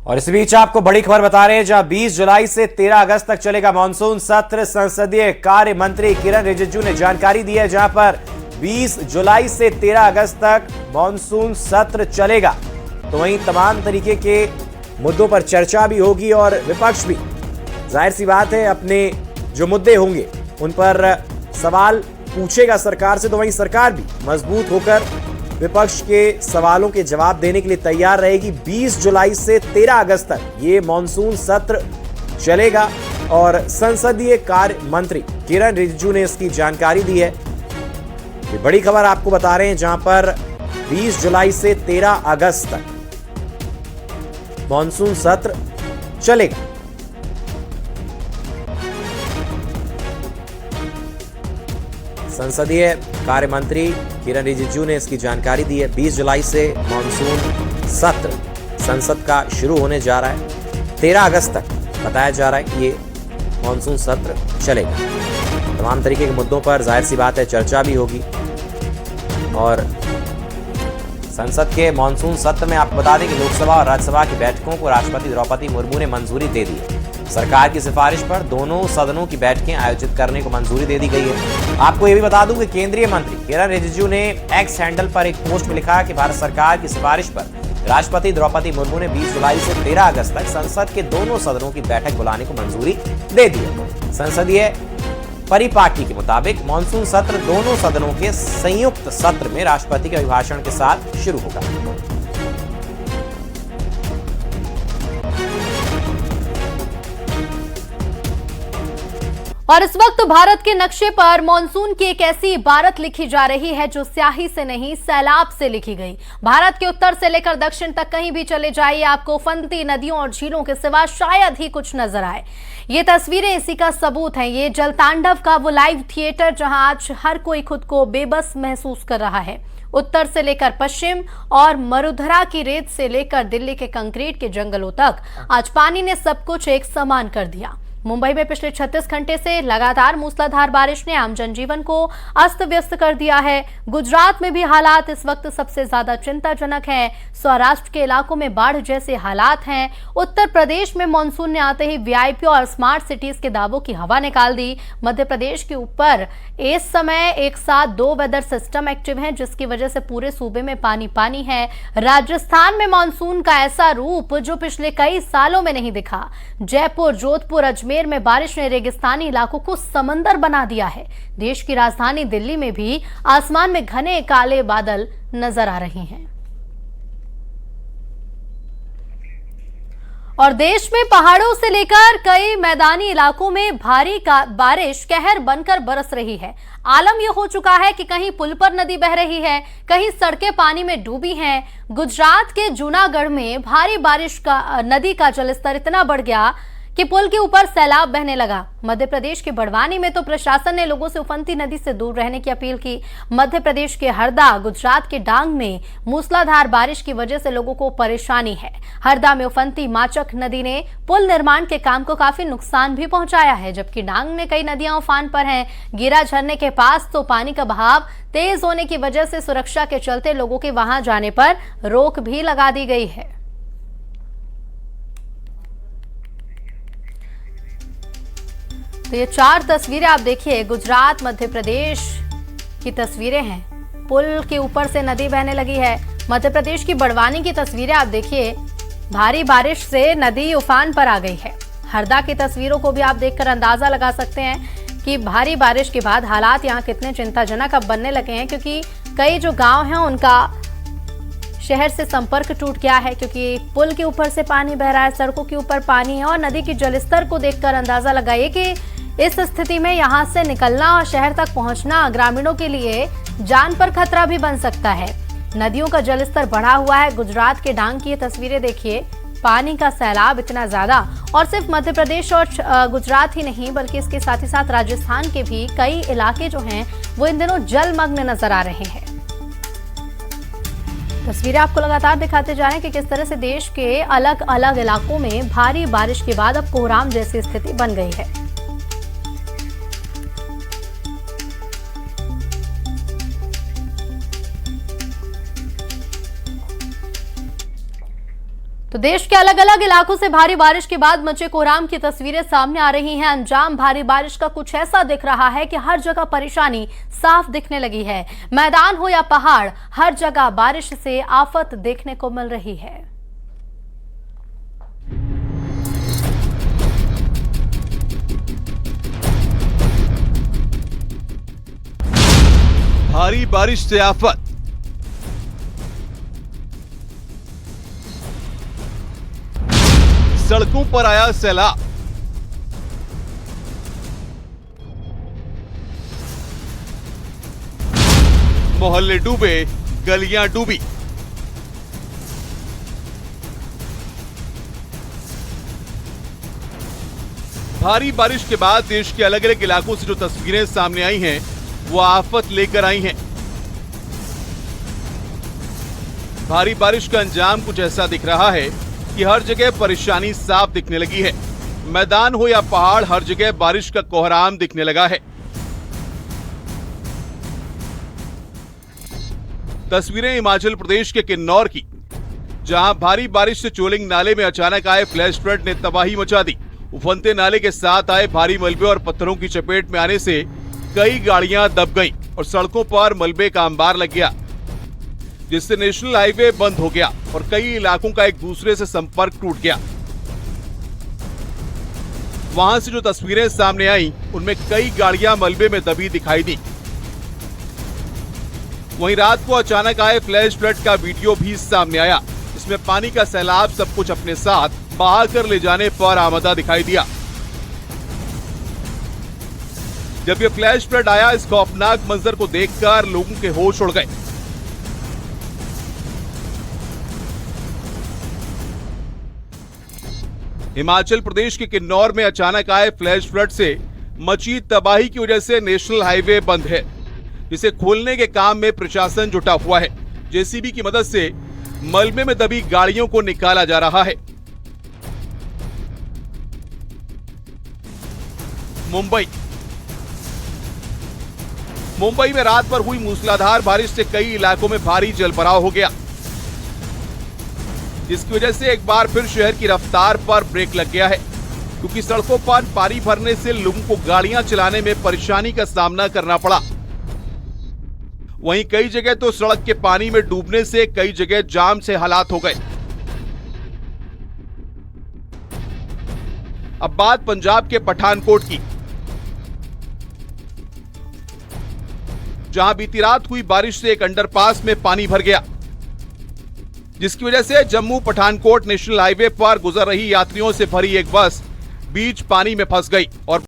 और इस बीच आपको बड़ी खबर बता रहे हैं, जहां 20 जुलाई से 13 अगस्त तक चलेगा मानसून सत्र। संसदीय कार्य मंत्री किरण रिजिजू ने जानकारी दी है, जहां पर 20 जुलाई से 13 अगस्त तक मानसून सत्र चलेगा। तो वहीं तमाम तरीके के मुद्दों पर चर्चा भी होगी और विपक्ष भी जाहिर सी बात है अपने जो मुद्दे होंगे उन पर सवाल पूछेगा सरकार से। तो वहीं सरकार भी मजबूत होकर विपक्ष के सवालों के जवाब देने के लिए तैयार रहेगी। 20 जुलाई से 13 अगस्त तक ये मानसून सत्र चलेगा और संसदीय कार्य मंत्री किरण रिजिजू ने इसकी जानकारी दी है। ये बड़ी खबर आपको बता रहे हैं, जहां पर 20 जुलाई से 13 अगस्त तक मानसून सत्र चलेगा। संसदीय कार्य मंत्री किरण रिजिजू ने इसकी जानकारी दी है। 20 जुलाई से मानसून सत्र संसद का शुरू होने जा रहा है। 13 अगस्त तक बताया जा रहा है कि ये मानसून सत्र चलेगा। तमाम तरीके के मुद्दों पर जाहिर सी बात है चर्चा भी होगी। और संसद के मानसून सत्र में आपको बता दें कि लोकसभा और राज्यसभा की बैठकों को राष्ट्रपति द्रौपदी मुर्मू ने मंजूरी दे दी है। सरकार की सिफारिश पर दोनों सदनों की बैठकें आयोजित करने को मंजूरी दे दी गई है। आपको यह भी बता दूं कि केंद्रीय मंत्री किरण रिजिजू ने एक्स हैंडल पर एक पोस्ट में लिखा कि भारत सरकार की सिफारिश पर राष्ट्रपति द्रौपदी मुर्मू ने 20 जुलाई से 13 अगस्त तक संसद के दोनों सदनों की बैठक बुलाने को मंजूरी दे दी है। संसदीय परिपाटी के मुताबिक मानसून सत्र दोनों सदनों के संयुक्त सत्र में राष्ट्रपति के अभिभाषण के साथ शुरू होगा। और इस वक्त भारत के नक्शे पर मानसून की एक ऐसी इबारत लिखी जा रही है जो स्याही से नहीं सैलाब से लिखी गई। भारत के उत्तर से लेकर दक्षिण तक कहीं भी चले जाइए, आपको उफनती नदियों और झीलों के सिवा शायद ही कुछ नजर आए। ये तस्वीरें इसी का सबूत हैं। ये जलतांडव का वो लाइव थिएटर जहां आज हर कोई खुद को बेबस महसूस कर रहा है। उत्तर से लेकर पश्चिम और मरुधरा की रेत से लेकर दिल्ली के कंक्रीट के जंगलों तक आज पानी ने सब कुछ एक समान कर दिया। मुंबई में पिछले 36 घंटे से लगातार मूसलाधार बारिश ने आम जनजीवन को अस्त व्यस्त कर दिया है। गुजरात में भी हालात इस वक्त सबसे ज्यादा चिंताजनक हैं। सौराष्ट्र के इलाकों में बाढ़ जैसे हालात हैं। उत्तर प्रदेश में मानसून ने आते ही वीआईपी और स्मार्ट सिटीज के दावों की हवा निकाल दी। मध्य प्रदेश के ऊपर इस समय एक साथ 2 वेदर सिस्टम एक्टिव हैं, जिसकी वजह से पूरे सूबे में पानी पानी है। राजस्थान में मानसून का ऐसा रूप जो पिछले कई सालों में नहीं दिखा। जयपुर, जोधपुर, अजमेर में बारिश ने रेगिस्तानी इलाकों को समंदर बना दिया है। देश की राजधानी दिल्ली में भी आसमान में घने काले बादल नजर आ रहे हैं। और देश में पहाड़ों से लेकर कई मैदानी इलाकों में भारी बारिश कहर बनकर बरस रही है। आलम यह हो चुका है कि कहीं पुल पर नदी बह रही है, कहीं सड़कें पानी में डूबी हैं। गुजरात के जूनागढ़ में भारी बारिश का नदी का जलस्तर इतना बढ़ गया कि पुल के ऊपर सैलाब बहने लगा। मध्य प्रदेश के बड़वानी में तो प्रशासन ने लोगों से उफनती नदी से दूर रहने की अपील की। मध्य प्रदेश के हरदा, गुजरात के डांग में मूसलाधार बारिश की वजह से लोगों को परेशानी है। हरदा में उफनती माचक नदी ने पुल निर्माण के काम को काफी नुकसान भी पहुंचाया है, जबकि डांग में कई नदियां उफान पर हैं। गिरा झरने के पास तो पानी का बहाव तेज होने की वजह से सुरक्षा के चलते लोगों के वहां जाने पर रोक भी लगा दी गई है। तो ये 4 तस्वीरें आप देखिए, गुजरात मध्य प्रदेश की तस्वीरें हैं। पुल के ऊपर से नदी बहने लगी है। मध्य प्रदेश की बड़वानी की तस्वीरें आप देखिए, भारी बारिश से नदी उफान पर आ गई है। हरदा की तस्वीरों को भी आप देखकर अंदाजा लगा सकते हैं कि भारी बारिश के बाद हालात यहाँ कितने चिंताजनक अब बनने लगे हैं, क्योंकि कई जो गांव हैं उनका शहर से संपर्क टूट गया है, क्योंकि पुल के ऊपर से पानी बह रहा है, सड़कों के ऊपर पानी है। और नदी के जलस्तर को देखकर अंदाजा लगाइए कि इस स्थिति में यहां से निकलना और शहर तक पहुंचना ग्रामीणों के लिए जान पर खतरा भी बन सकता है। नदियों का जलस्तर बढ़ा हुआ है। गुजरात के डांग की ये तस्वीरें देखिए, पानी का सैलाब इतना ज्यादा। और सिर्फ मध्य प्रदेश और गुजरात ही नहीं, बल्कि इसके साथ ही साथ राजस्थान के भी कई इलाके जो हैं वो इन दिनों जलमग्न नजर आ रहे हैं। तस्वीरें आपको लगातार दिखाते जा रहे हैं कि किस तरह से देश के अलग अलग इलाकों में भारी बारिश के बाद अब कोहराम जैसी स्थिति बन गई है। तो तो देश के अलग अलग इलाकों से भारी बारिश के बाद मचे कोहराम की तस्वीरें सामने आ रही हैं। अंजाम भारी बारिश का कुछ ऐसा दिख रहा है कि हर जगह परेशानी साफ दिखने लगी है। मैदान हो या पहाड़, हर जगह बारिश से आफत देखने को मिल रही है। भारी बारिश से आफत। सड़कों पर आया सैलाब। मोहल्ले डूबे, गलियां डूबी। भारी बारिश के बाद देश के अलग अलग इलाकों से जो तस्वीरें सामने आई हैं, वो आफत लेकर आई हैं। भारी बारिश का अंजाम कुछ ऐसा दिख रहा है कि हर जगह परेशानी साफ दिखने लगी है। मैदान हो या पहाड़, हर जगह बारिश का कोहराम दिखने लगा है। तस्वीरें हिमाचल प्रदेश के किन्नौर की, जहां भारी बारिश से चोलिंग नाले में अचानक आए फ्लैश फ्लड ने तबाही मचा दी। उफनते नाले के साथ आए भारी मलबे और पत्थरों की चपेट में आने से कई गाड़ियां दब गईं और सड़कों पर मलबे का अंबार लग गया, जिससे नेशनल हाईवे बंद हो गया और कई इलाकों का एक दूसरे से संपर्क टूट गया। वहां से जो तस्वीरें सामने आई, उनमें कई गाड़ियां मलबे में दबी दिखाई दी। वहीं रात को अचानक आए फ्लैश फ्लड का वीडियो भी सामने आया। इसमें पानी का सैलाब सब कुछ अपने साथ बहा कर ले जाने पर आमदा दिखाई दिया। जब ये फ्लैश फ्लड आया, इस खौफनाक मंजर को देखकर लोगों के होश उड़ गए। हिमाचल प्रदेश के किन्नौर में अचानक आए फ्लैश फ्लड से मची तबाही की वजह से नेशनल हाईवे बंद है, जिसे खोलने के काम में प्रशासन जुटा हुआ है। जेसीबी की मदद से मलबे में दबी गाड़ियों को निकाला जा रहा है। मुंबई में रात पर हुई मूसलाधार बारिश से कई इलाकों में भारी जलभराव हो गया, जिसकी वजह से एक बार फिर शहर की रफ्तार पर ब्रेक लग गया है, क्योंकि सड़कों पर पानी भरने से लोगों को गाड़ियां चलाने में परेशानी का सामना करना पड़ा। वहीं कई जगह तो सड़क के पानी में डूबने से कई जगह जाम से हालात हो गए। अब बात पंजाब के पठानकोट की, जहां बीती रात हुई बारिश से एक अंडरपास में पानी भर गया, जिसकी वजह से जम्मू पठानकोट नेशनल हाईवे पर गुजर रही यात्रियों से भरी एक बस बीच पानी में फंस गई और